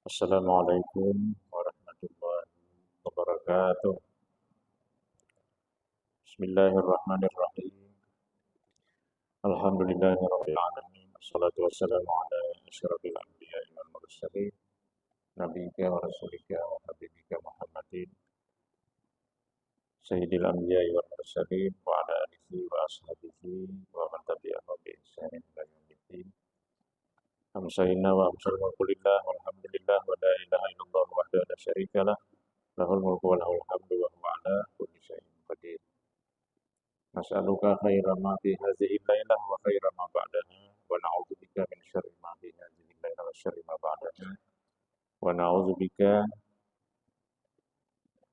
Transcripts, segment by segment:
Assalamualaikum warahmatullahi wabarakatuh. Bismillahirrahmanirrahim. Alhamdulillahirabbil alamin. Wassalatu wassalamu ala asyrafil anbiya'i wal mursalin nabiyyika wa rasulika wa habibika Muhammadin sayyidil anbiya'i wal mursalin wa ala alihi wa ashabihi wa man tabi'ahum bi ihsanin ila yaumiddin. Amsayna wa amsal mulku lillah walhamdulillah wa la ilaha illallah wahdahu la syarikalah lahul mulku wa lahul hamdu wa huwa ala kulli syai'in qadir. Nas'aluka khaira ma fi hadhihi lailah wa khaira ma ba'daha wa na'udzubika min syarri ma fi hadhihi lailah wa syarri ma ba'daha wa na'udzubika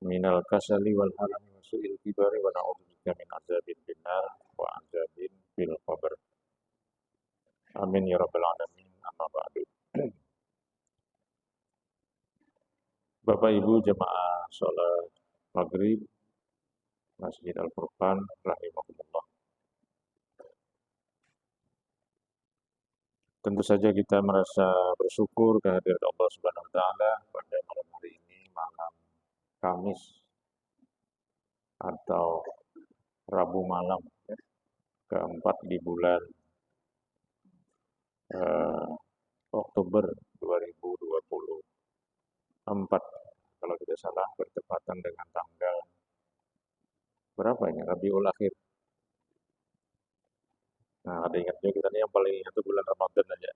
minal kasali wal harami wa su'il kibari wa na'udzubika min azabin finnar wa azabin fil qabr. Amin ya rabbal alamin. Amma ba'du. Bapak Ibu jemaah salat maghrib Masjid Al-Furqan rahimahumullah. Tentu saja kita merasa bersyukur kehadirat Allah Subhanahu wa taala pada malam hari ini, malam Kamis atau Rabu malam ya, keempat di bulan Oktober 2024. Kalau tidak salah bertepatan dengan tanggal berapa ini? Rabiul Akhir. Nah, ada ingatnya kita ini yang paling ingat itu bulan Ramadan aja.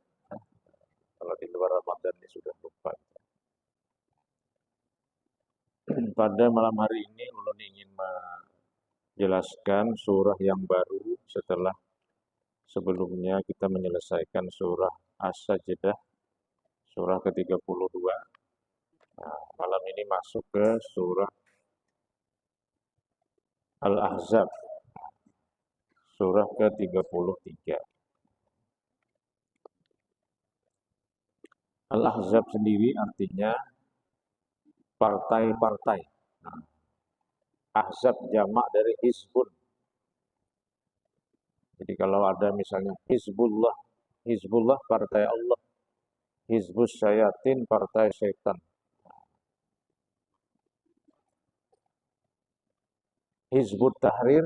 Kalau di luar Ramadan ini sudah lupa. Pada malam hari ini ulun ingin menjelaskan surah yang baru setelah sebelumnya kita menyelesaikan surah As-Sajdah, surah ke-32. Nah, malam ini masuk ke surah Al-Ahzab, surah ke-33. Al-Ahzab sendiri artinya partai-partai. Nah, Ahzab jamak dari Hizbun. Jadi kalau ada misalnya Hizbullah, Hizbullah partai Allah, Hizbus Syayatin partai setan. Hizbut Tahrir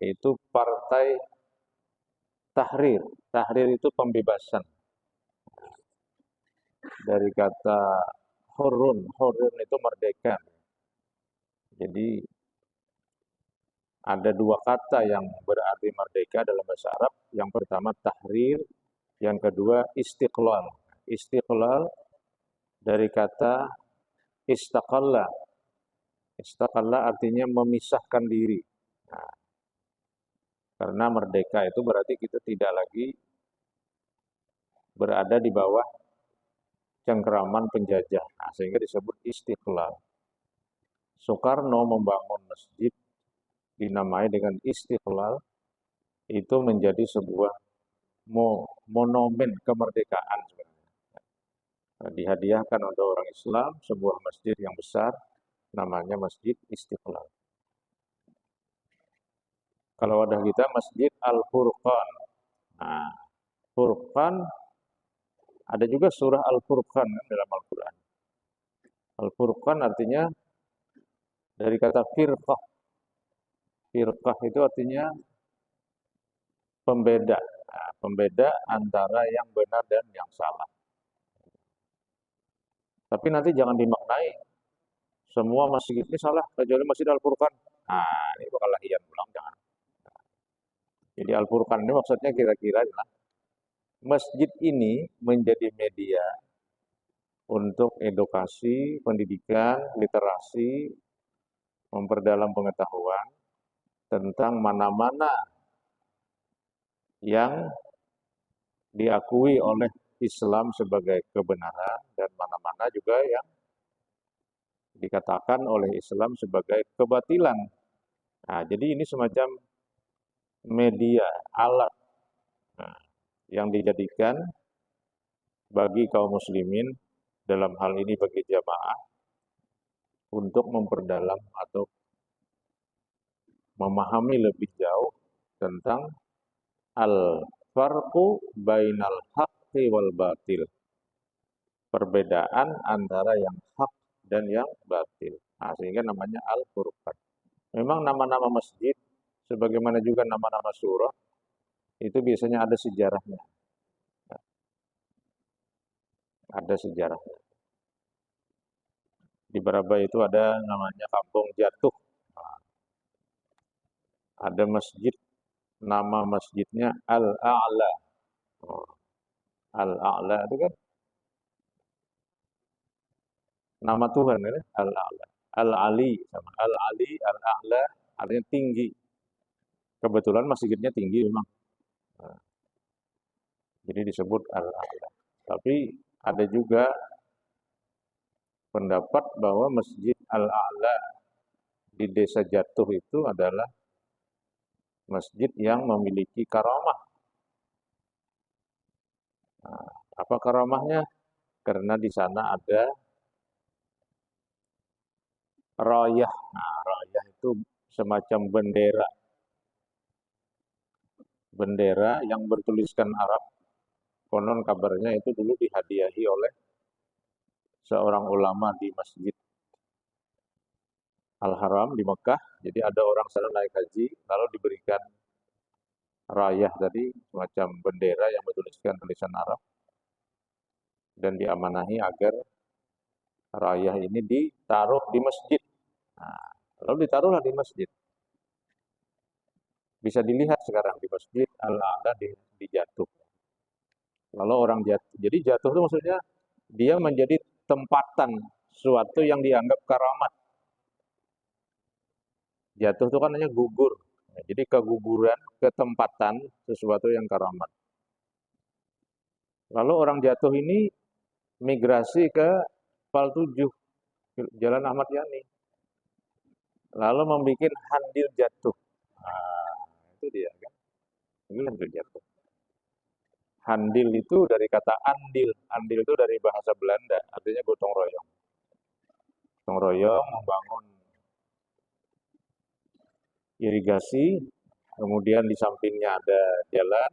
itu partai tahrir. Tahrir itu pembebasan. Dari kata hurun, hurun itu merdeka. Jadi ada dua kata yang berarti merdeka dalam bahasa Arab. Yang pertama tahrir, yang kedua istiqlal. Istiqlal dari kata istaqalla. Istaqalla artinya memisahkan diri. Nah, karena merdeka itu berarti kita tidak lagi berada di bawah cengkeraman penjajah. Nah, sehingga disebut istiqlal. Soekarno membangun masjid dinamai dengan Istiqlal, itu menjadi sebuah monumen kemerdekaan sebenarnya. Nah, dihadiahkan untuk orang Islam sebuah masjid yang besar namanya Masjid Istiqlal. Kalau ada kita Masjid Al-Furqan. Nah, Furqan ada juga surah Al-Furqan dalam Al-Qur'an. Al-Furqan artinya dari kata firqah. Firqah itu artinya pembeda. Nah, pembeda antara yang benar dan yang salah. Tapi nanti jangan dimaknai semua masjid ini salah kecuali Masjid Al-Furqan. Nah, ini bakal lahian pulang jangan. Jadi Al-Furqan ini maksudnya kira-kira adalah masjid ini menjadi media untuk edukasi, pendidikan, literasi, memperdalam pengetahuan tentang mana-mana yang diakui oleh Islam sebagai kebenaran dan mana-mana juga yang dikatakan oleh Islam sebagai kebatilan. Nah, jadi ini semacam media, alat yang dijadikan bagi kaum muslimin, dalam hal ini bagi jamaah, untuk memperdalam atau memahami lebih jauh tentang al-farqu bainal haqqi wal batil. perbedaan antara yang hak dan yang batil. Nah, sehingga namanya Al-Furqan. Memang nama-nama masjid, sebagaimana juga nama-nama surah, itu biasanya ada sejarahnya. Ada sejarahnya. Di Barabai itu ada namanya Kampung Jatuh. Nah, ada masjid, nama masjidnya Al-A'la. Oh, Al-A'la itu kan nama Tuhan ya, Al-A'la. Al-Ali sama Al-Ali, Al-A'la artinya tinggi. Kebetulan masjidnya tinggi memang. Nah, jadi disebut Al-A'la. Tapi ada juga pendapat bahwa Masjid Al-A'la di Desa Jatuh itu adalah masjid yang memiliki karamah. Nah, apa karamahnya? Karena di sana ada rayah. Nah, rayah itu semacam bendera. Bendera yang bertuliskan Arab. Konon kabarnya itu dulu dihadiahi oleh seorang ulama di Masjid Al-Haram di Mekah. Jadi ada orang sana naik haji, lalu diberikan rayah tadi, semacam bendera yang bertuliskan tulisan Arab. Dan diamanahi agar rayah ini ditaruh di masjid. Nah, lalu ditaruhlah di masjid. Bisa dilihat sekarang di masjid Al-A'la di Jatuh. Lalu orang jatuh, jadi jatuh itu maksudnya dia menjadi tempatan suatu yang dianggap karamat. Jatuh itu kan hanya gugur. Nah, jadi keguguran, ketempatan sesuatu yang karamat. Lalu orang jatuh ini migrasi ke Pal 7, Jalan Ahmad Yani. Lalu membuat handil jatuh. Nah, itu dia kan. Ini handil jatuh. Handil itu dari kata andil. Andil itu dari bahasa Belanda, artinya gotong royong. Gotong royong membangun irigasi, kemudian di sampingnya ada jalan,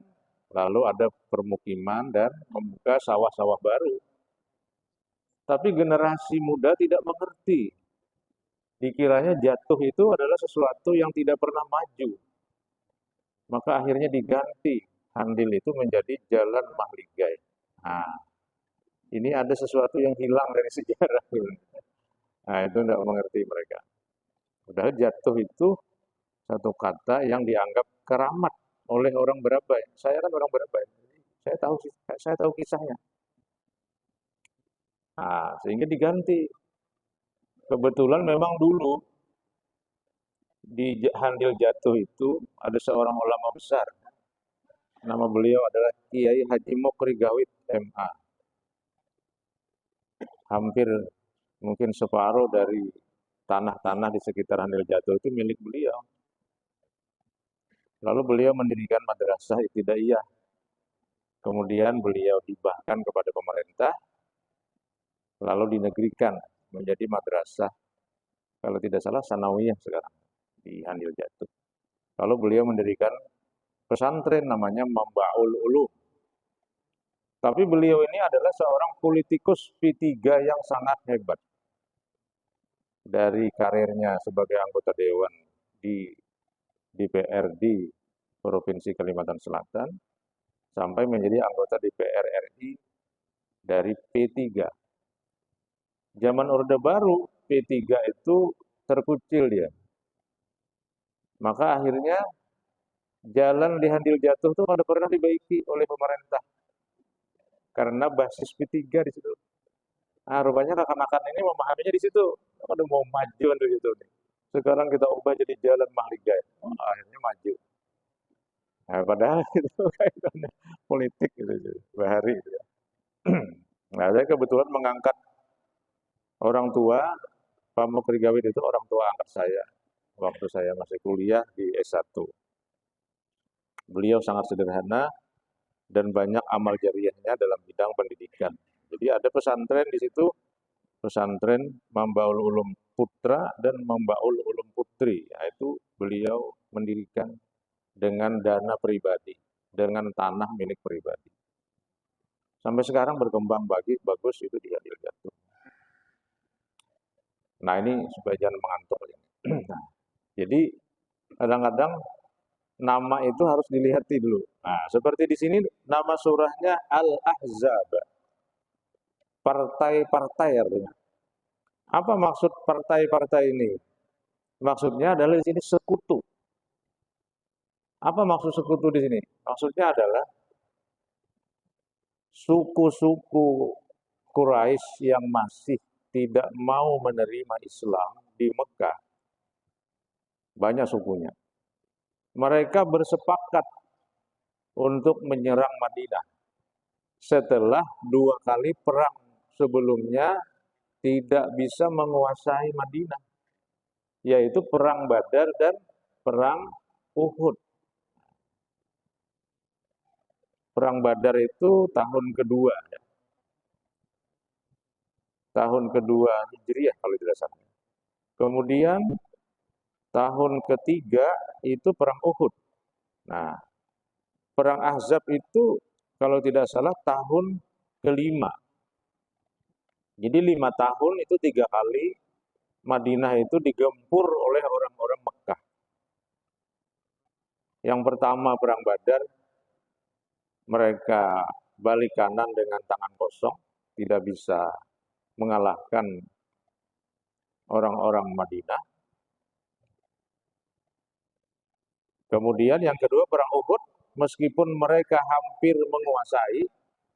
lalu ada permukiman dan membuka sawah-sawah baru. Tapi generasi muda tidak mengerti. Dikiranya jatuh itu adalah sesuatu yang tidak pernah maju. Maka akhirnya diganti handil itu menjadi jalan Mahligai. Nah, ini ada sesuatu yang hilang dari sejarah. Nah, itu tidak mengerti mereka. Padahal jatuh itu satu kata yang dianggap keramat oleh orang Barabai. Saya kan orang Barabai, saya tahu kisahnya. Nah, sehingga diganti. Kebetulan memang dulu di Handil Jatuh itu ada seorang ulama besar. Nama beliau adalah Kiai Haji Mokri Gawit MA. Hampir mungkin separuh dari tanah-tanah di sekitar Handil Jatuh itu milik beliau. Lalu beliau mendirikan madrasah ibtidaiyah. Kemudian beliau hibahkan kepada pemerintah, lalu dinegrikan menjadi madrasah, kalau tidak salah sanawiyah sekarang di Handil Jatuh. Lalu beliau mendirikan pesantren namanya Mambaul Ulum. Tapi beliau ini adalah seorang politikus P3 yang sangat hebat. Dari karirnya sebagai anggota dewan di DPRD Provinsi Kalimantan Selatan sampai menjadi anggota DPR RI dari P3. Zaman Orde Baru, P3 itu terkucil dia. Maka akhirnya jalan di Handil Jatuh itu ada pernah dibaiki oleh pemerintah. Karena basis P3 di situ. Nah, rupanya kakan-kakan ini memahaminya di situ. Ada mau maju di situ nih. Sekarang kita ubah jadi jalan Mahligai. Oh, akhirnya maju. Nah, padahal itu kaitannya politik gitu, bahari. Gitu. Nah, saya kebetulan mengangkat orang tua, Pak Mukri Gawid itu orang tua angkat saya waktu saya masih kuliah di S1. Beliau sangat sederhana dan banyak amal jariahnya dalam bidang pendidikan. Jadi ada pesantren di situ, pesantren Mambaul Ulum Putra dan Mambaul Ulum Putri. Yaitu beliau mendirikan dengan dana pribadi, dengan tanah milik pribadi. Sampai sekarang berkembang bagus itu di Hadil Jatuh. Nah ini supaya jangan mengantuk. Nah, jadi kadang-kadang nama itu harus dilihat dulu. Nah, seperti di sini nama surahnya Al-Ahzab, partai-partai artinya. Apa maksud partai-partai ini? Maksudnya adalah di sini sekutu. Apa maksud sekutu di sini? Maksudnya adalah suku-suku Quraisy yang masih tidak mau menerima Islam di Mekah, banyak sukunya. Mereka bersepakat untuk menyerang Madinah setelah 2 kali perang sebelumnya tidak bisa menguasai Madinah, yaitu perang Badar dan perang Uhud. Perang Badar itu tahun kedua, tahun kedua Hijriah kalau tidak salah. Kemudian tahun ketiga itu perang Uhud. Nah, perang Ahzab itu kalau tidak salah tahun kelima. Jadi 5 tahun itu 3 kali Madinah itu digempur oleh orang-orang Mekah. Yang pertama perang Badar, mereka balik kanan dengan tangan kosong, tidak bisa mengalahkan orang-orang Madinah. Kemudian yang kedua perang Uhud, meskipun mereka hampir menguasai,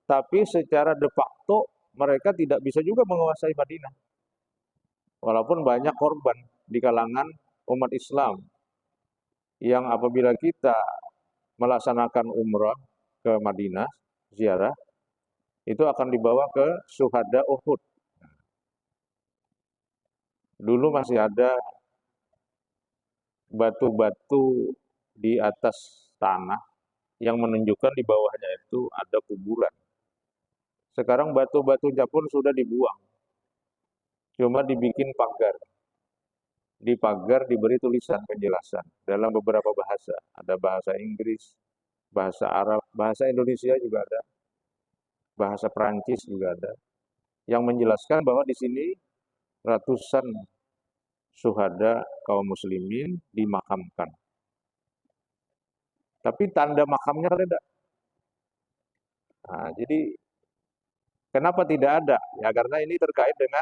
tapi secara de facto mereka tidak bisa juga menguasai Madinah. Walaupun banyak korban di kalangan umat Islam yang apabila kita melaksanakan umrah ke Madinah, ziarah, itu akan dibawa ke Syuhada Uhud. Dulu masih ada batu-batu di atas tanah yang menunjukkan di bawahnya itu ada kuburan. Sekarang batu-batunya pun sudah dibuang, cuma dibikin pagar. Di pagar diberi tulisan penjelasan dalam beberapa bahasa. Ada bahasa Inggris, bahasa Arab, bahasa Indonesia juga ada, bahasa Perancis juga ada, yang menjelaskan bahwa di sini ratusan syuhada kaum muslimin dimakamkan. Tapi tanda makamnya ada. Nah, jadi kenapa tidak ada? Ya karena ini terkait dengan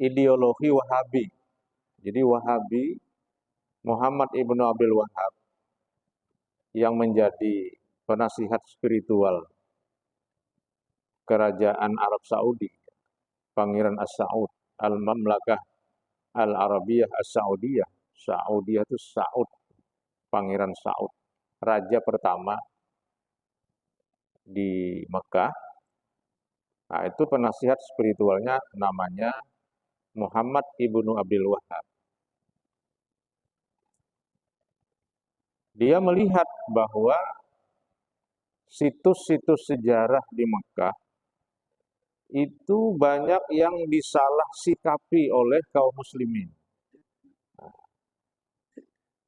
ideologi Wahabi. Jadi Wahabi, Muhammad ibnu Abdul Wahab yang menjadi penasihat spiritual kerajaan Arab Saudi, Pangeran As-Saud, Al-Mamlakah Al-Arabiyah As-Saudiyah. Saudiyah itu Saud, Pangeran Saud, raja pertama di Mekah. Nah, itu penasihat spiritualnya namanya Muhammad ibnu Abdul Wahab. Dia melihat bahwa situs-situs sejarah di Mekah itu banyak yang disalah sikapi oleh kaum muslimin.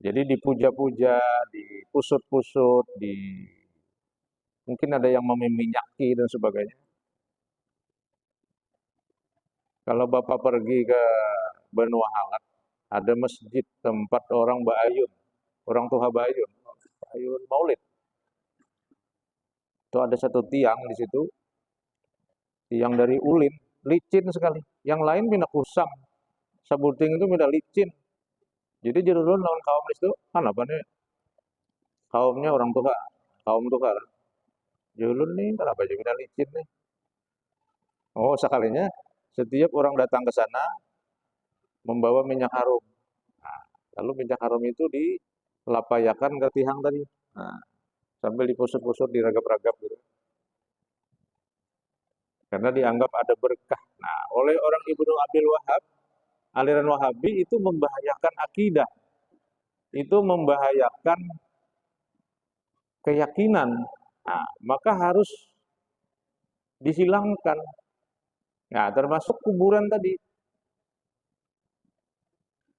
Jadi dipuja-puja, dipusut-pusut, mungkin ada yang meminyaki dan sebagainya. Kalau Bapak pergi ke Benua Halat, ada masjid tempat orang Ba'ayun, orang Tuha Ba'ayun, Ba'ayun Maulid. Itu ada satu tiang di situ, tiang dari ulin, licin sekali. Yang lain pindah kusam, sabuting itu pindah licin. Jadi judul lawan kaum itu kan apa nih? Kaumnya orang Tuha, kaum Tuha lah. Julun nih kenapa jadi pindah licin nih? Oh sekalinya setiap orang datang ke sana membawa minyak harum. Nah, lalu minyak harum itu dilapayakan ke tiang tadi. Nah, sambil dipusut-pusut, diragap-ragap gitu. Karena dianggap ada berkah. Nah, oleh orang Ibnu Abdul Wahab, aliran Wahabi itu membahayakan akidah. Itu membahayakan keyakinan. Nah, maka harus disilangkan. Nah, termasuk kuburan tadi.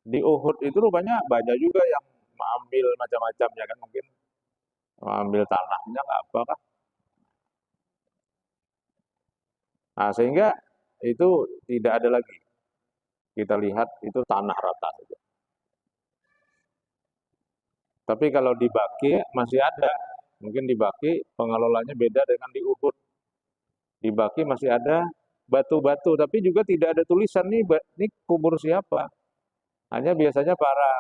Di Uhud itu rupanya banyak juga yang mengambil macam-macamnya kan mungkin mengambil tanahnya nggak apa kah? Nah, sehingga itu tidak ada lagi. Kita lihat itu tanah rata saja. Tapi kalau di Baki masih ada. Mungkin di Baki pengelolanya beda dengan di Uhud. Di Baki masih ada batu-batu, tapi juga tidak ada tulisan nih, ini kubur siapa. Hanya biasanya para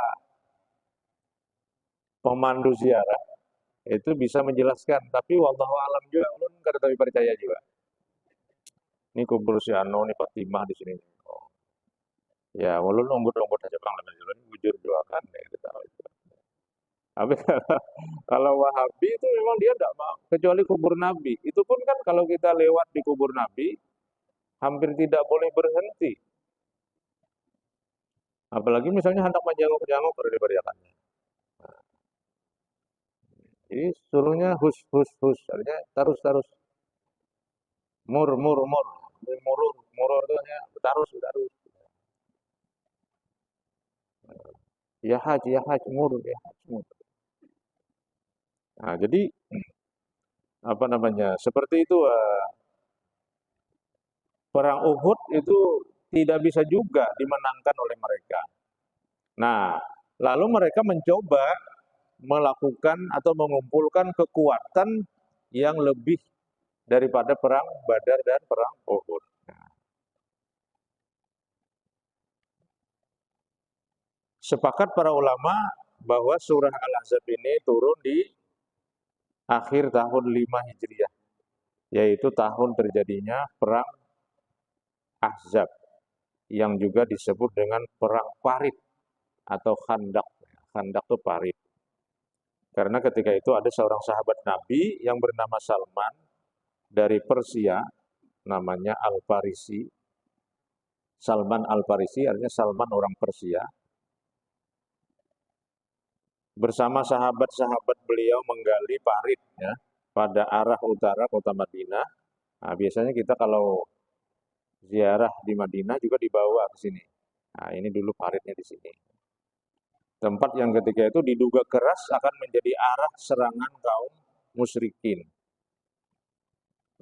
pemandu ziarah itu bisa menjelaskan. Tapi wallahu alam juga, ulun kada tahu percaya juga. Ini kubur si Ano, ini Fatimah di sini. Oh. Ya, ulun umbut-umbut aja bang, ulun bujur doakan ya, kita tahu itu. Tapi kalau Wahabi itu memang dia tidak mau, kecuali kubur Nabi. Itu pun kan kalau kita lewat di kubur Nabi, hampir tidak boleh berhenti. Apalagi misalnya hendak menjanguk-janguk baru diberiakannya. Jadi suruhnya hus hus hus, artinya tarus tarus, mur mur mur, murur murur itu hanya tarus tarus. Ya haj mur ya haj mur. Nah, jadi apa namanya? Seperti itu perang Uhud itu tidak bisa juga dimenangkan oleh mereka. Nah, lalu mereka mencoba melakukan atau mengumpulkan kekuatan yang lebih daripada perang Badar dan perang Uhud. Sepakat para ulama bahwa surah Al-Ahzab ini turun di akhir tahun 5 Hijriah, yaitu tahun terjadinya perang Ahzab yang juga disebut dengan perang Parit atau Khandak. Khandak itu Parit. Karena ketika itu ada seorang sahabat Nabi yang bernama Salman dari Persia, namanya Al-Farisi. Salman Al-Farisi artinya Salman orang Persia. Bersama sahabat-sahabat beliau menggali parit ya, pada arah utara kota Madinah. Nah, biasanya kita kalau ziarah di Madinah juga dibawa ke sini. Nah, ini dulu paritnya di sini. Tempat yang ketika itu diduga keras akan menjadi arah serangan kaum musyrikin.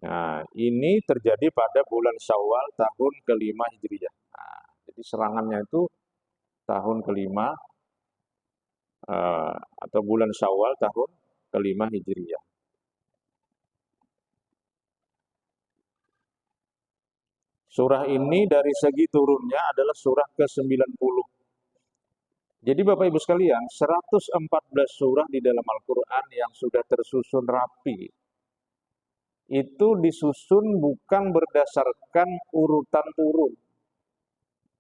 Nah, ini terjadi pada bulan Syawal tahun kelima Hijriah. Nah, jadi serangannya itu tahun kelima atau bulan Syawal tahun kelima Hijriah. Surah ini dari segi turunnya adalah surah ke-90. Jadi Bapak Ibu sekalian, 114 surah di dalam Al-Quran yang sudah tersusun rapi, itu disusun bukan berdasarkan urutan turun,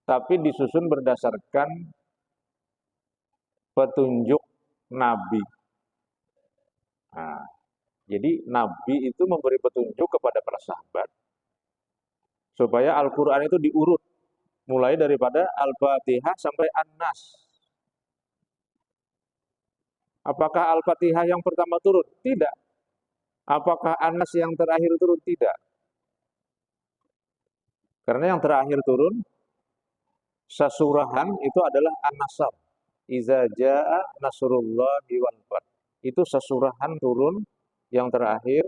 tapi disusun berdasarkan petunjuk Nabi. Nah, jadi Nabi itu memberi petunjuk kepada para sahabat, supaya Al-Quran itu diurut, mulai daripada Al-Fatihah sampai An-Nas. Apakah Al-Fatihah yang pertama turun? Tidak. Apakah An-Nas yang terakhir turun? Tidak. Karena yang terakhir turun, sesurahan itu adalah An-Nasr. Iza ja'a nasrullahi wal fath. Itu sesurahan turun yang terakhir.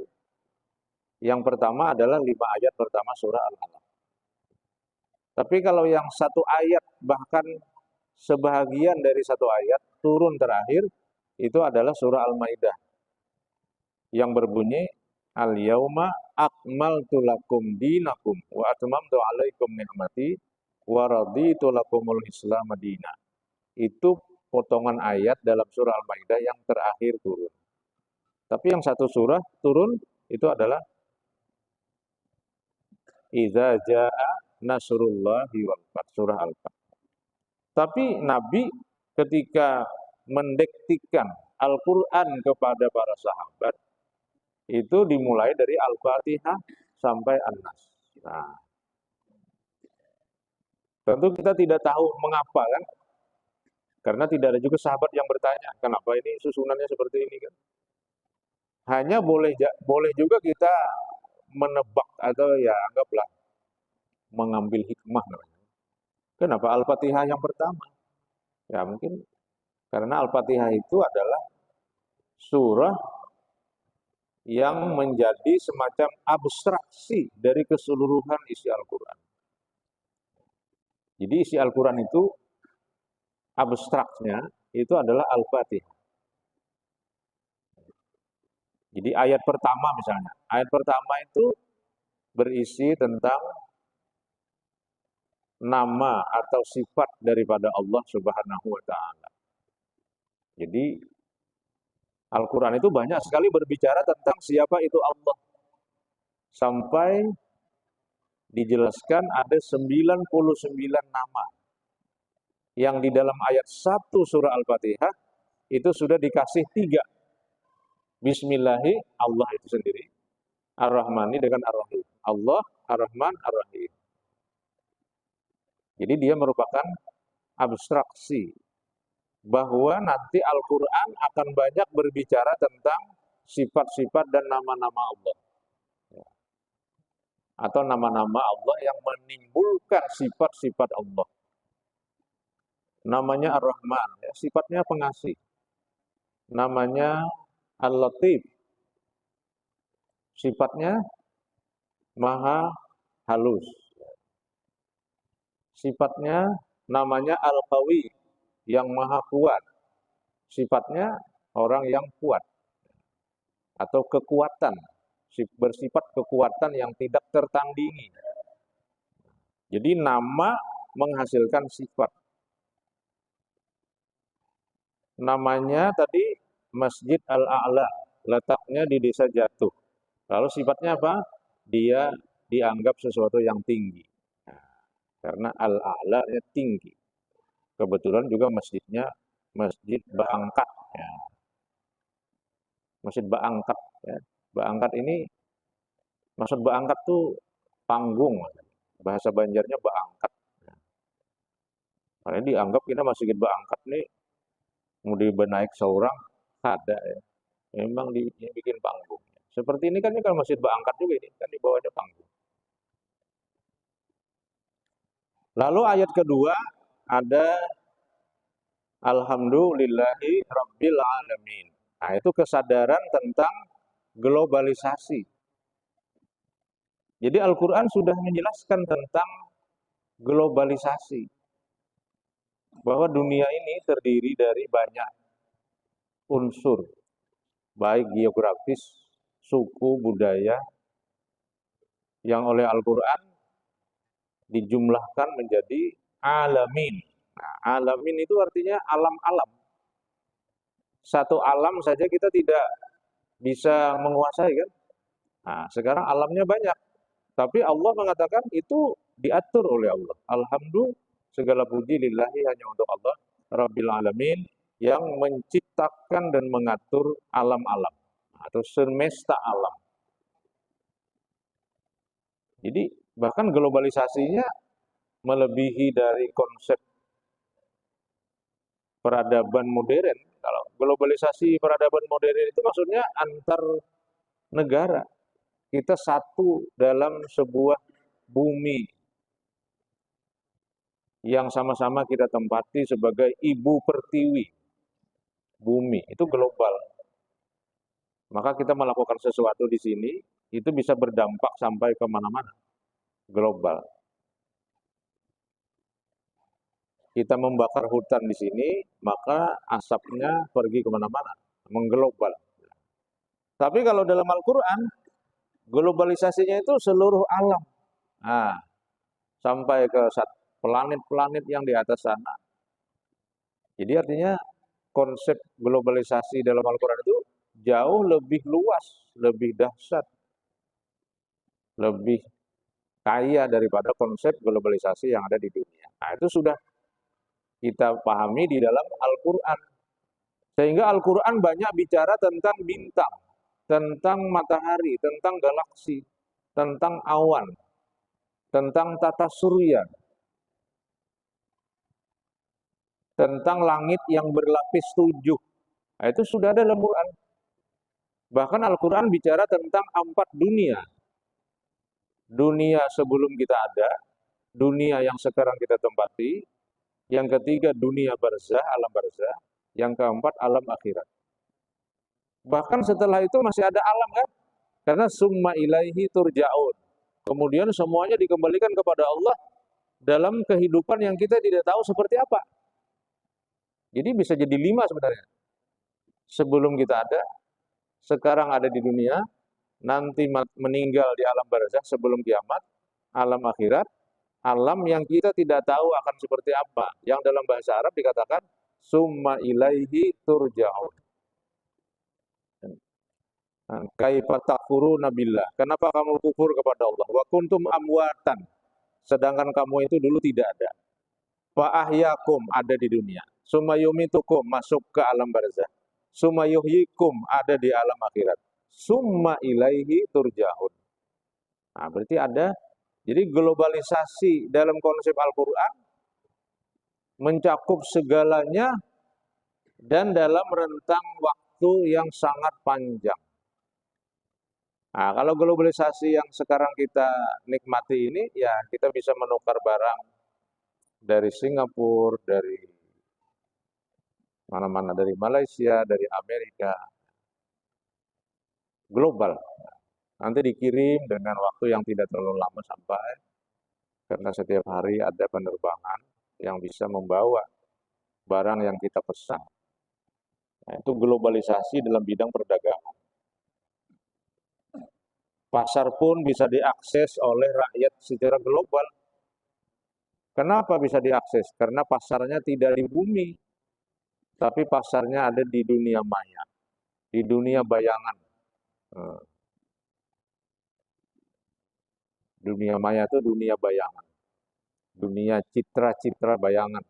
Yang pertama adalah 5 ayat pertama surah Al-Alaq. Tapi kalau yang satu ayat, bahkan sebahagian dari satu ayat turun terakhir, itu adalah surah Al-Maidah yang berbunyi al-yauma akmaltu lakum dinakum wa atmamtu alaikum ni'mati wa raditu lakumul islam madina. Itu potongan ayat dalam surah Al-Maidah yang terakhir turun. Tapi yang satu surah turun itu adalah idza jaa nasrullahi wal fath, surah Al-Fath. Tapi Nabi ketika mendiktikan Al-Quran kepada para sahabat, itu dimulai dari Al-Fatihah sampai An-Nas. Nah, tentu kita tidak tahu mengapa kan, karena tidak ada juga sahabat yang bertanya, kenapa ini susunannya seperti ini kan. Hanya boleh juga kita menebak atau ya anggaplah mengambil hikmah namanya. Kenapa Al-Fatihah yang pertama? Ya mungkin karena Al-Fatihah itu adalah surah yang menjadi semacam abstraksi dari keseluruhan isi Al-Quran. Jadi isi Al-Quran itu abstraknya itu adalah Al-Fatihah. Jadi ayat pertama misalnya, ayat pertama itu berisi tentang nama atau sifat daripada Allah Subhanahu wa taala. Jadi Al-Quran itu banyak sekali berbicara tentang siapa itu Allah. Sampai dijelaskan ada 99 nama yang di dalam ayat 1 surah Al-Fatihah itu sudah dikasih 3. Bismillahi, Allah itu sendiri. Ar-Rahmani dengan Ar-Rahim. Allah, Ar-Rahman, Ar-Rahim. Jadi dia merupakan abstraksi bahwa nanti Al-Quran akan banyak berbicara tentang sifat-sifat dan nama-nama Allah. Atau nama-nama Allah yang menimbulkan sifat-sifat Allah. Namanya Ar-Rahman, ya, sifatnya pengasih. Namanya Al-Latif, sifatnya maha halus. Sifatnya namanya Al-Qawi, yang maha kuat. Sifatnya orang yang kuat. Atau kekuatan, bersifat kekuatan yang tidak tertandingi. Jadi nama menghasilkan sifat. Namanya tadi Masjid Al-A'la, letaknya di Desa Jatuh. Lalu sifatnya apa? Dia dianggap sesuatu yang tinggi. Karena Al-A'la-nya tinggi. Kebetulan juga masjidnya Masjid Ba'angkat. Ya. Masjid Ba'angkat. Ya. Ba'angkat ini, maksud Ba'angkat tuh panggung. Bahasa Banjarnya Ba'angkat. Karena dianggap kita Masjid Ba'angkat nih, mau dibenaik seorang, ada ya. Memang dibikin panggung. Seperti ini kan kalau Masjid Ba'angkat juga ini, kan di bawahnya panggung. Lalu ayat kedua ada Alhamdulillahi Rabbil Alamin. Nah itu kesadaran tentang globalisasi. Jadi Al-Quran sudah menjelaskan tentang globalisasi. Bahwa dunia ini terdiri dari banyak unsur. Baik geografis, suku, budaya. Yang oleh Al-Quran dijumlahkan menjadi alamin. Nah, alamin itu artinya alam-alam. Satu alam saja kita tidak bisa menguasai kan. Nah, sekarang alamnya banyak. Tapi Allah mengatakan itu diatur oleh Allah. Alhamdulillah, segala puji lillahi hanya untuk Allah Rabbil Alamin yang menciptakan dan mengatur alam-alam atau semesta alam. Jadi bahkan globalisasinya melebihi dari konsep peradaban modern. Kalau globalisasi peradaban modern itu maksudnya antar negara. Kita satu dalam sebuah bumi yang sama-sama kita tempati sebagai ibu pertiwi. Bumi itu global. Maka kita melakukan sesuatu di sini itu bisa berdampak sampai kemana-mana. Global. Kita membakar hutan di sini, maka asapnya pergi kemana-mana, mengglobal. Tapi kalau dalam Al-Quran, globalisasinya itu seluruh alam. Nah, sampai ke planet-planet yang di atas sana. Jadi artinya konsep globalisasi dalam Al-Quran itu jauh lebih luas, lebih dahsyat, lebih kaya daripada konsep globalisasi yang ada di dunia. Nah, itu sudah kita pahami di dalam Al-Quran. Sehingga Al-Quran banyak bicara tentang bintang, tentang matahari, tentang galaksi, tentang awan, tentang tata surya, tentang langit yang berlapis 7. Nah, itu sudah ada dalam Quran. Bahkan Al-Quran bicara tentang 4 dunia. Dunia sebelum kita ada, dunia yang sekarang kita tempati, yang ketiga dunia barzah, alam barzah, yang keempat alam akhirat. Bahkan setelah itu masih ada alam kan? Karena summa ilaihi turja'un. Kemudian semuanya dikembalikan kepada Allah dalam kehidupan yang kita tidak tahu seperti apa. Jadi bisa jadi 5 sebenarnya. Sebelum kita ada, sekarang ada di dunia, nanti meninggal di alam barzakh sebelum kiamat, alam akhirat, alam yang kita tidak tahu akan seperti apa. Yang dalam bahasa Arab dikatakan summa ilaihi turja'un. Kaifa takfuruna billah? Kenapa kamu kufur kepada Allah? Wa kuntum amwatan. Sedangkan kamu itu dulu tidak ada. Fa ahyakum ada di dunia. Summa yumitukum masuk ke alam barzakh. Summa yuhyikum ada di alam akhirat. Summa ilaihi turja'un. Nah, berarti ada. Jadi globalisasi dalam konsep Al-Quran mencakup segalanya dan dalam rentang waktu yang sangat panjang. Nah, kalau globalisasi yang sekarang kita nikmati ini, ya kita bisa menukar barang dari Singapura, dari mana-mana, dari Malaysia, dari Amerika, global. Nanti dikirim dengan waktu yang tidak terlalu lama sampai, karena setiap hari ada penerbangan yang bisa membawa barang yang kita pesan. Nah, itu globalisasi dalam bidang perdagangan. Pasar pun bisa diakses oleh rakyat secara global. Kenapa bisa diakses? Karena pasarnya tidak di bumi, tapi pasarnya ada di dunia maya, di dunia bayangan. Dunia maya itu dunia bayangan, dunia citra-citra bayangan.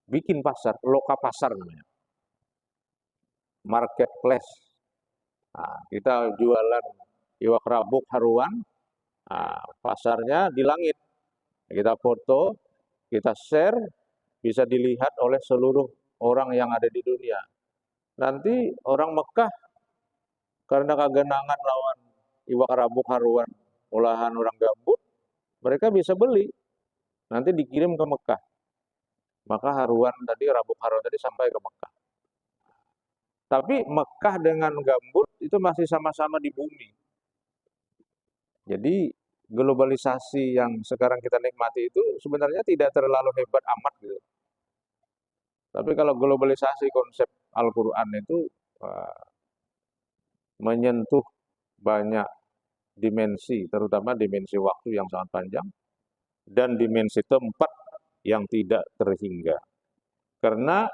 Bikin pasar, loka pasar namanya, marketplace. Nah, kita jualan iwak rabuk haruan, nah, pasarnya di langit. Kita foto, kita share, bisa dilihat oleh seluruh orang yang ada di dunia. Nanti orang Mekah karena kagenangan lawan iwak rabuk haruan olahan orang gambut, mereka bisa beli. Nanti dikirim ke Mekah. Maka haruan tadi, rabuk haruan tadi sampai ke Mekah. Tapi Mekah dengan gambut itu masih sama-sama di bumi. Jadi globalisasi yang sekarang kita nikmati itu sebenarnya tidak terlalu hebat amat gitu. Tapi kalau globalisasi konsep Al-Quran itu menyentuh banyak dimensi, terutama dimensi waktu yang sangat panjang dan dimensi tempat yang tidak terhingga. Karena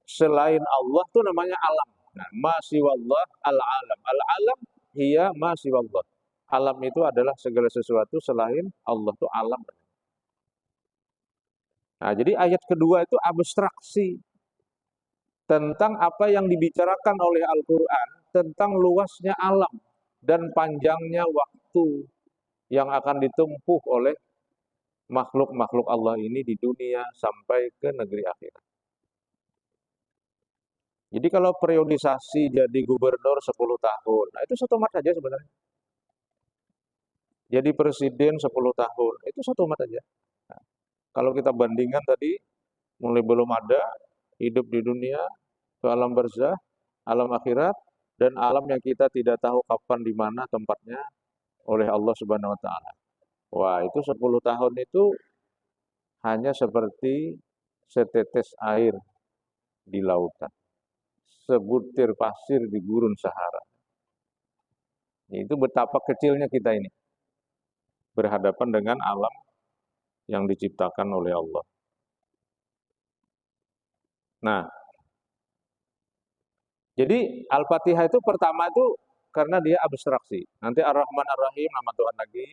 selain Allah itu namanya alam. Nah, ma siwallah al-alam. Al-alam hiya ma siwallah. Alam itu adalah segala sesuatu selain Allah, itu alam. Nah, jadi ayat kedua itu abstraksi tentang apa yang dibicarakan oleh Al-Quran tentang luasnya alam dan panjangnya waktu yang akan ditempuh oleh makhluk-makhluk Allah ini di dunia sampai ke negeri akhirat. Jadi kalau periodisasi jadi gubernur 10 tahun, nah itu satu mat saja sebenarnya. Jadi presiden 10 tahun, itu satu mat saja. Nah, kalau kita bandingkan tadi, mulai belum ada, hidup di dunia, ke alam barzah, alam akhirat, dan alam yang kita tidak tahu kapan di mana tempatnya oleh Allah Subhanahu wa taala. Wah, itu 10 tahun itu hanya seperti setetes air di lautan, sebutir pasir di gurun Sahara. Itu betapa kecilnya kita ini berhadapan dengan alam yang diciptakan oleh Allah. Nah, jadi Al-Fatihah itu pertama itu karena dia abstraksi. Nanti Ar-Rahman Ar-Rahim, nama Tuhan lagi,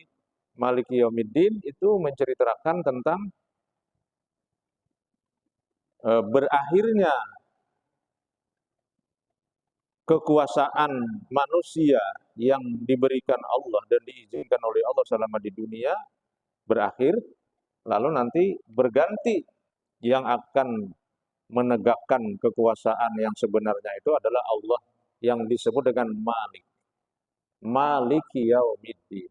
Maliki Yaumiddin itu menceritakan tentang berakhirnya kekuasaan manusia yang diberikan Allah dan diizinkan oleh Allah selama di dunia berakhir, lalu nanti berganti yang akan menegakkan kekuasaan yang sebenarnya itu adalah Allah yang disebut dengan Malik. Maliki Yaumiddin.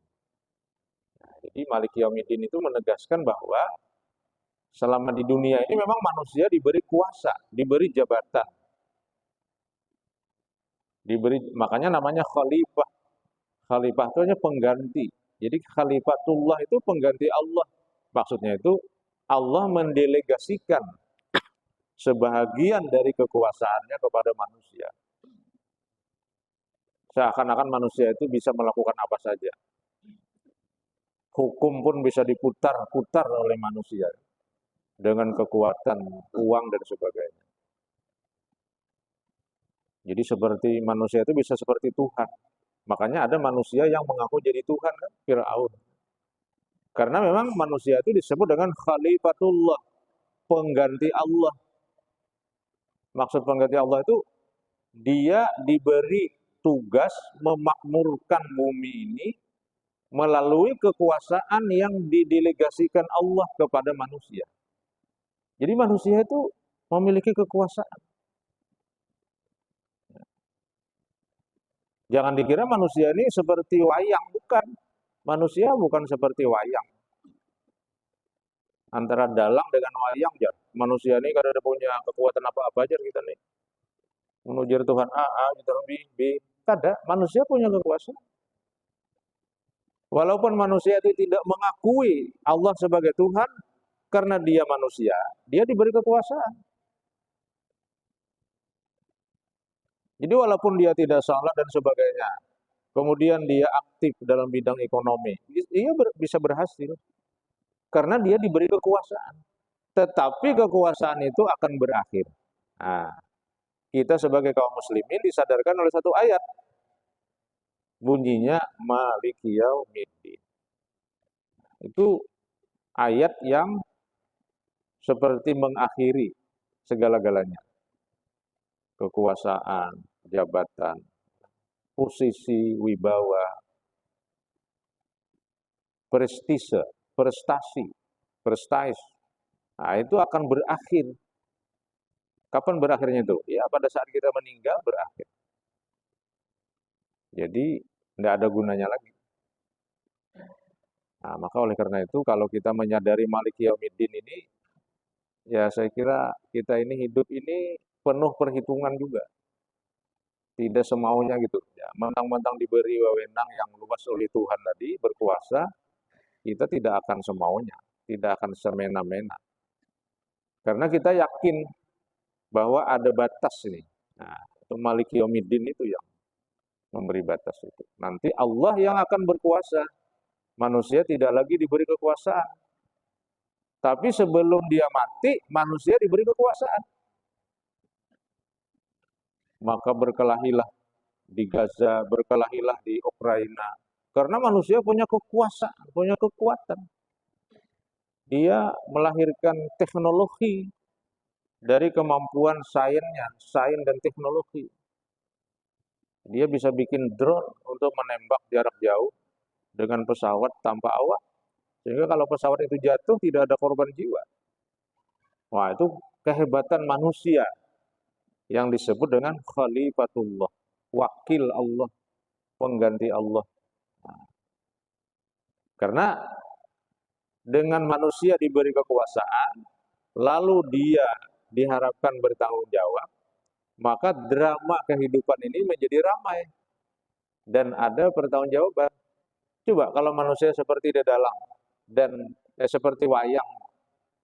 Nah, jadi Maliki Yaumiddin itu menegaskan bahwa selama di dunia ini memang manusia diberi kuasa, diberi jabatan. Makanya namanya khalifah. Khalifah itu hanya pengganti. Jadi khalifatullah itu pengganti Allah. Maksudnya itu Allah mendelegasikan sebahagian dari kekuasaannya kepada manusia. Seakan-akan manusia itu bisa melakukan apa saja. Hukum pun bisa diputar-putar oleh manusia dengan kekuatan uang dan sebagainya. Jadi seperti manusia itu bisa seperti Tuhan. Makanya ada manusia yang mengaku jadi Tuhan kan, Fir'aun. Karena memang manusia itu disebut dengan khalifatullah, pengganti Allah. Maksud pengganti Allah itu dia diberi tugas memakmurkan bumi ini melalui kekuasaan yang didelegasikan Allah kepada manusia. Jadi manusia itu memiliki kekuasaan. Jangan dikira manusia ini seperti wayang, bukan. Manusia bukan seperti wayang. Antara dalang dengan wayang, ya. Manusia ini kada ada punya kekuatan apa-apa aja kita nih. Menuju Tuhan A, Tuhan B. Kada, manusia punya kekuasaan. Walaupun manusia itu tidak mengakui Allah sebagai Tuhan, karena dia manusia, dia diberi kekuasaan. Jadi walaupun dia tidak salah dan sebagainya, kemudian dia aktif dalam bidang ekonomi, dia bisa berhasil. Karena dia diberi kekuasaan. Tetapi kekuasaan itu akan berakhir. Nah, kita sebagai kaum muslimin disadarkan oleh satu ayat. Bunyinya Maliki Yaumiddin. Itu ayat yang seperti mengakhiri segala-galanya. Kekuasaan, jabatan, posisi, wibawa, prestasi. Nah, itu akan berakhir. Kapan berakhirnya itu? Ya, pada saat kita meninggal berakhir. Jadi, tidak ada gunanya lagi. Nah, maka oleh karena itu, kalau kita menyadari Maliki Yaumiddin ini, ya saya kira kita ini hidup ini penuh perhitungan juga. Tidak semaunya gitu. Ya, mentang-mentang diberi wewenang yang luas oleh Tuhan tadi, berkuasa, kita tidak akan semaunya, tidak akan semena-mena. Karena kita yakin bahwa ada batas ini. Nah, itu Maliki Yaumiddin itu yang memberi batas itu. Nanti Allah yang akan berkuasa. Manusia tidak lagi diberi kekuasaan. Tapi sebelum dia mati, manusia diberi kekuasaan. Maka berkelahilah di Gaza, berkelahilah di Ukraina. Karena manusia punya kekuasaan, punya kekuatan. Dia melahirkan teknologi dari kemampuan sainsnya, sains dan teknologi. Dia bisa bikin drone untuk menembak jarak jauh dengan pesawat tanpa awak. Sehingga kalau pesawat itu jatuh tidak ada korban jiwa. Wah, itu kehebatan manusia yang disebut dengan khalifatullah, wakil Allah, pengganti Allah. Nah, karena dengan manusia diberi kekuasaan, lalu dia diharapkan bertanggung jawab, maka drama kehidupan ini menjadi ramai dan ada pertanggungjawaban. Coba kalau manusia seperti dalang dan seperti wayang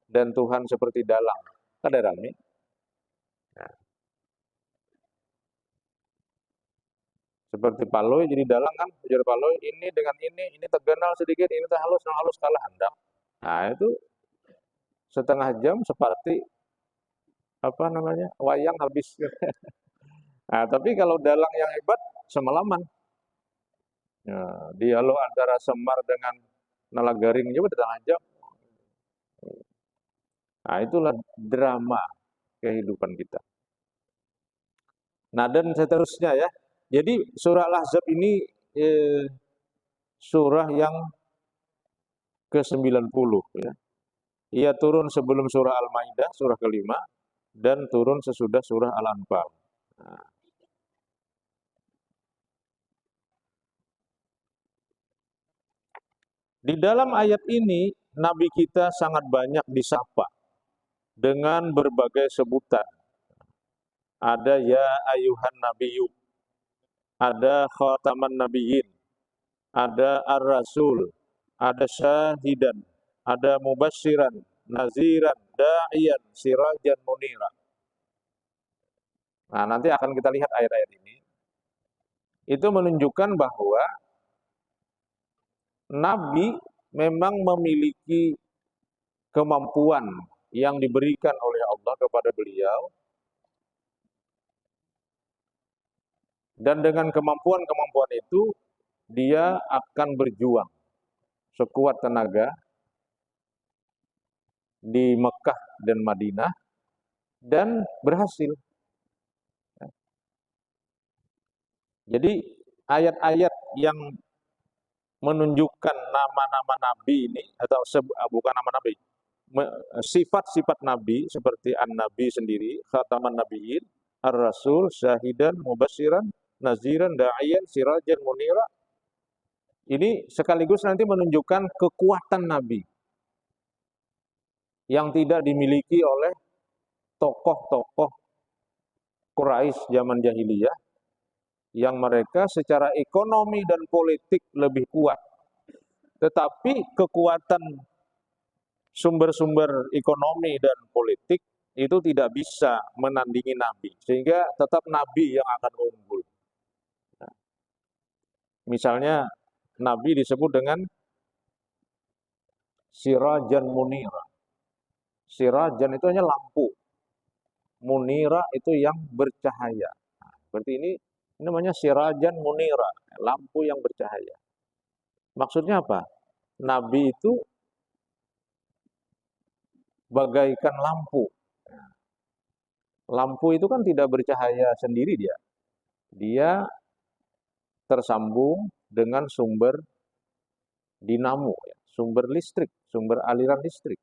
dan Tuhan seperti dalang, ada rame. Nah, seperti paloi jadi dalang kan, ujar paloi ini dengan ini tergenal sedikit, ini halus kalah handap. Nah itu setengah jam seperti apa namanya wayang habis. Nah tapi kalau dalang yang hebat semalaman. Ya, dialog antara Semar dengan Nalagaring juga setengah jam. Nah itulah drama kehidupan kita. Nah dan seterusnya ya. Jadi surah Al-Ahzab ini surah yang ke-90 ya. Ia turun sebelum surah Al-Maidah, surah kelima, dan turun sesudah surah Al-Anfal. Nah. Di dalam ayat ini, Nabi kita sangat banyak disapa dengan berbagai sebutan. Ada ya ayuhan nabiyyu, ada khataman nabiyyin, ada ar-rasul, ada syahidan, ada mubasyiran, naziran, da'iyan, sirajan munira. Nah, nanti akan kita lihat ayat-ayat ini. Itu menunjukkan bahwa Nabi memang memiliki kemampuan yang diberikan oleh Allah kepada beliau, dan dengan kemampuan-kemampuan itu dia akan berjuang sekuat tenaga di Mekah dan Madinah dan berhasil. Jadi ayat-ayat yang menunjukkan nama-nama Nabi ini, atau bukan nama Nabi, sifat-sifat Nabi seperti An-Nabi sendiri, Khataman Nabiyyin, Ar-Rasul, Syahidan, Mubasyiran, Naziran, Da'iyan, Sirajan, Munira, ini sekaligus nanti menunjukkan kekuatan Nabi yang tidak dimiliki oleh tokoh-tokoh Quraisy zaman jahiliyah, yang mereka secara ekonomi dan politik lebih kuat. Tetapi kekuatan sumber-sumber ekonomi dan politik itu tidak bisa menandingi Nabi, sehingga tetap Nabi yang akan unggul. Nah, misalnya Nabi disebut dengan sirajan munira. Sirajan itu hanya lampu, munira itu yang bercahaya. Nah, seperti ini namanya sirajan munira, lampu yang bercahaya. Maksudnya apa? Nabi itu bagaikan lampu. Lampu itu kan tidak bercahaya sendiri dia. Dia tersambung dengan sumber dinamo, sumber listrik, sumber aliran listrik.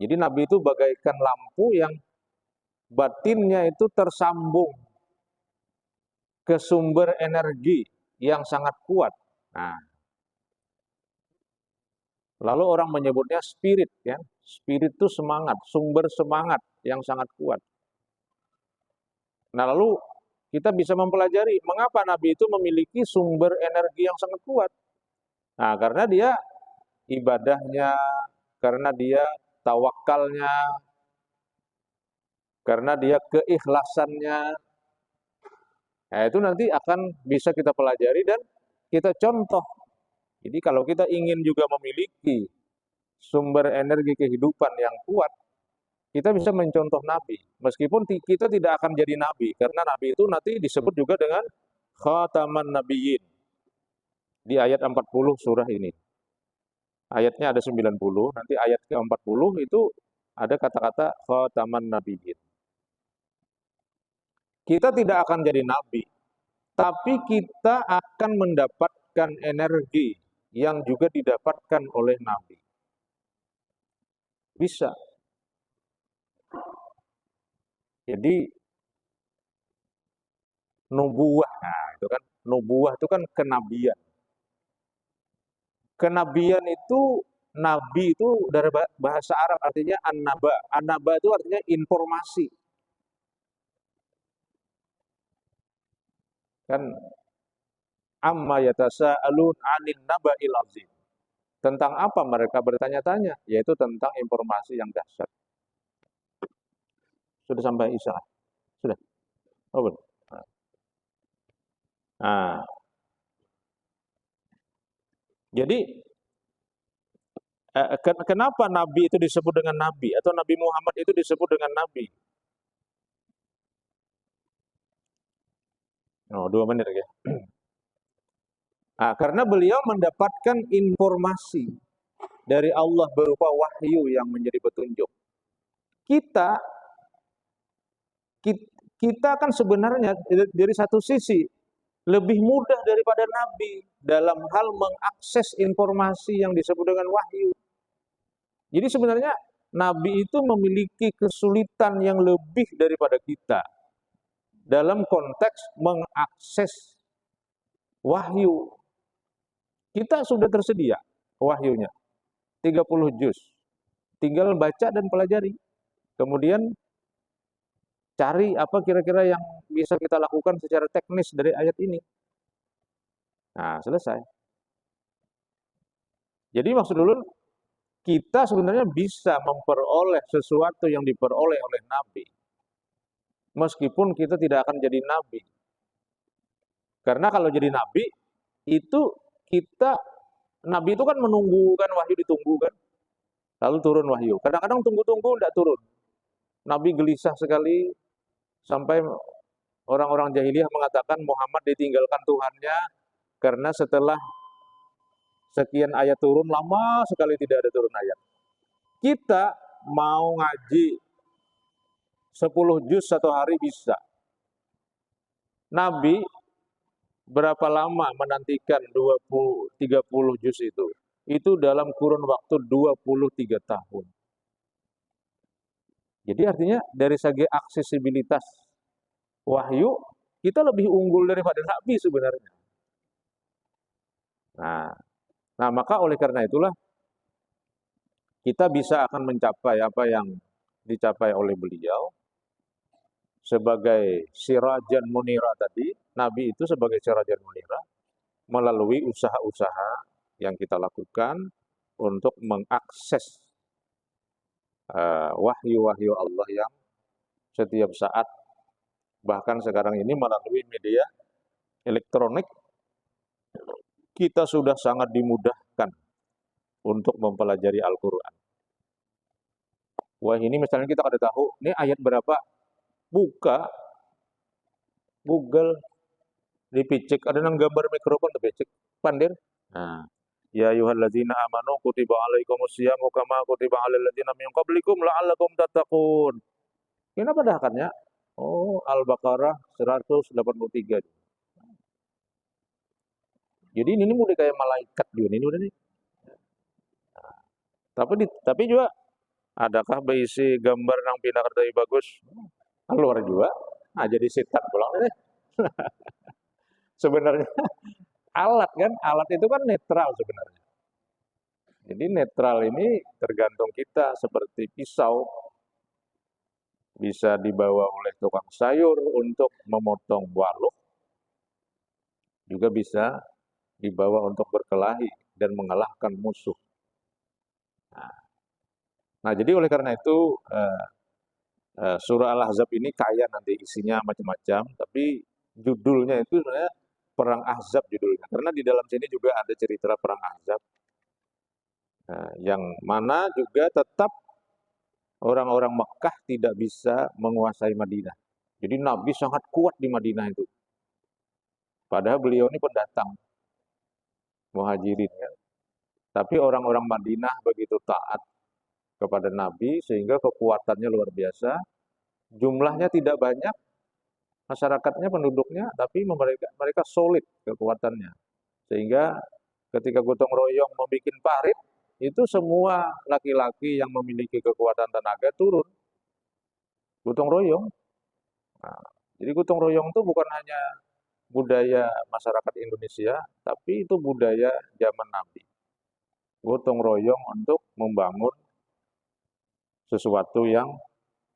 Jadi Nabi itu bagaikan lampu yang batinnya itu tersambung ke sumber energi yang sangat kuat. Nah, lalu orang menyebutnya spirit, ya. Spirit itu semangat, sumber semangat yang sangat kuat. Nah, lalu kita bisa mempelajari mengapa Nabi itu memiliki sumber energi yang sangat kuat. Nah, karena dia ibadahnya, karena dia tawakalnya, karena dia keikhlasannya. Nah, itu nanti akan bisa kita pelajari dan kita contoh. Jadi kalau kita ingin juga memiliki sumber energi kehidupan yang kuat, kita bisa mencontoh Nabi. Meskipun kita tidak akan jadi Nabi, karena Nabi itu nanti disebut juga dengan Khataman Nabiyyin di ayat 40 surah ini. Ayatnya ada 90, nanti ayat ke-40 itu ada kata-kata Khataman Nabiyyin. Kita tidak akan jadi Nabi, tapi kita akan mendapatkan energi yang juga didapatkan oleh Nabi. Bisa. Jadi nubuah, nah itu kan, nubuah itu kan kenabian. Kenabian itu, nabi itu dari bahasa Arab artinya an-naba. An-naba itu artinya informasi. Kan amma yatasaalun 'anil naba'il 'azim. Tentang apa mereka bertanya-tanya? Yaitu tentang informasi yang dahsyat. Sudah sampai Isya? Sudah? Oh, belum? Nah, jadi kenapa Nabi itu disebut dengan Nabi, atau Nabi Muhammad itu disebut dengan Nabi? Oh, 2 menit ya. Nah, karena beliau mendapatkan informasi dari Allah berupa wahyu yang menjadi petunjuk. Kita kan sebenarnya dari satu sisi lebih mudah daripada Nabi dalam hal mengakses informasi yang disebut dengan wahyu. Jadi sebenarnya Nabi itu memiliki kesulitan yang lebih daripada kita dalam konteks mengakses wahyu. Kita sudah tersedia wahyunya, 30 juz. Tinggal baca dan pelajari. Kemudian Cari apa kira-kira yang bisa kita lakukan secara teknis dari ayat ini. Nah, selesai. Jadi maksud dulu, kita sebenarnya bisa memperoleh sesuatu yang diperoleh oleh Nabi. Meskipun kita tidak akan jadi Nabi. Karena kalau jadi Nabi, itu kita, Nabi itu kan menunggu, kan wahyu ditunggu kan. Lalu turun wahyu. Kadang-kadang tunggu-tunggu tidak turun. Nabi gelisah sekali, sampai orang-orang jahiliyah mengatakan Muhammad ditinggalkan Tuhannya, karena setelah sekian ayat turun, lama sekali tidak ada turun ayat. Kita mau ngaji 10 juz satu hari bisa. Nabi berapa lama menantikan 30 juz itu? Itu dalam kurun waktu 23 tahun. Jadi artinya dari segi aksesibilitas wahyu, kita lebih unggul daripada Nabi sebenarnya. Nah, maka oleh karena itulah kita bisa akan mencapai apa yang dicapai oleh beliau sebagai sirajan munira tadi. Nabi itu sebagai sirajan munira melalui usaha-usaha yang kita lakukan untuk mengakses wahyu-wahyu Allah yang setiap saat, bahkan sekarang ini melalui media elektronik, kita sudah sangat dimudahkan untuk mempelajari Al-Quran. Wah, ini misalnya kita kada tahu, ini ayat berapa, buka Google, dipicek, ada nang gambar mikrofon, dipicek, pandir. Nah, ya ayyuhalladzina amanu kutiba alaikumusyamu kama kutiba alal ladzina min qablikum la'allakum tattaqun. Kenapa dahakannya? Oh, Al-Baqarah 183. Jadi ini udah kayak malaikat juga ini udah nih. Tapi juga adakah berisi gambar nang pinakartai bagus? Keluar juga. Nah, jadi setan pulang deh. Sebenarnya alat kan, alat itu kan netral sebenarnya. Jadi netral ini tergantung kita, seperti pisau bisa dibawa oleh tukang sayur untuk memotong waluh, juga bisa dibawa untuk berkelahi dan mengalahkan musuh. Nah, jadi oleh karena itu surah Al-Ahzab ini kaya nanti isinya macam-macam, tapi judulnya itu sebenarnya Perang Ahzab judulnya, karena di dalam sini juga ada cerita Perang Ahzab, yang mana juga tetap orang-orang Mekah tidak bisa menguasai Madinah. Jadi Nabi sangat kuat di Madinah itu. Padahal beliau ini pendatang, muhajirin ya. Tapi orang-orang Madinah begitu taat kepada Nabi sehingga kekuatannya luar biasa. Jumlahnya tidak banyak, masyarakatnya, penduduknya, tapi mereka solid kekuatannya. Sehingga ketika gotong royong membuat parit, itu semua laki-laki yang memiliki kekuatan tenaga turun. Gotong royong. Nah, jadi gotong royong itu bukan hanya budaya masyarakat Indonesia, tapi itu budaya zaman Nabi. Gotong royong untuk membangun sesuatu yang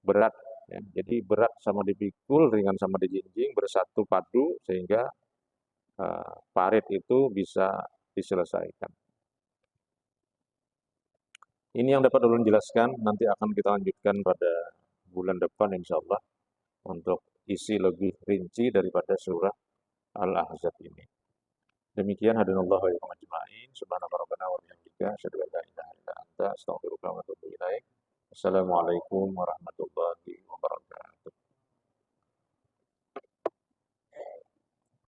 berat. Ya. Jadi berat sama dipikul, ringan sama dijinjing, bersatu padu sehingga parit itu bisa diselesaikan. Ini yang dapat ulun jelaskan, nanti akan kita lanjutkan pada bulan depan insya Allah untuk isi lebih rinci daripada surah Al-Ahzab ini. Demikian hadanallahu wa iyyakum ajma'in. Subhanaka rabbana wa bihamdika asyhadu an la ilaha illa anta astaghfiruka wa atubu ilaik. Assalamualaikum warahmatullahi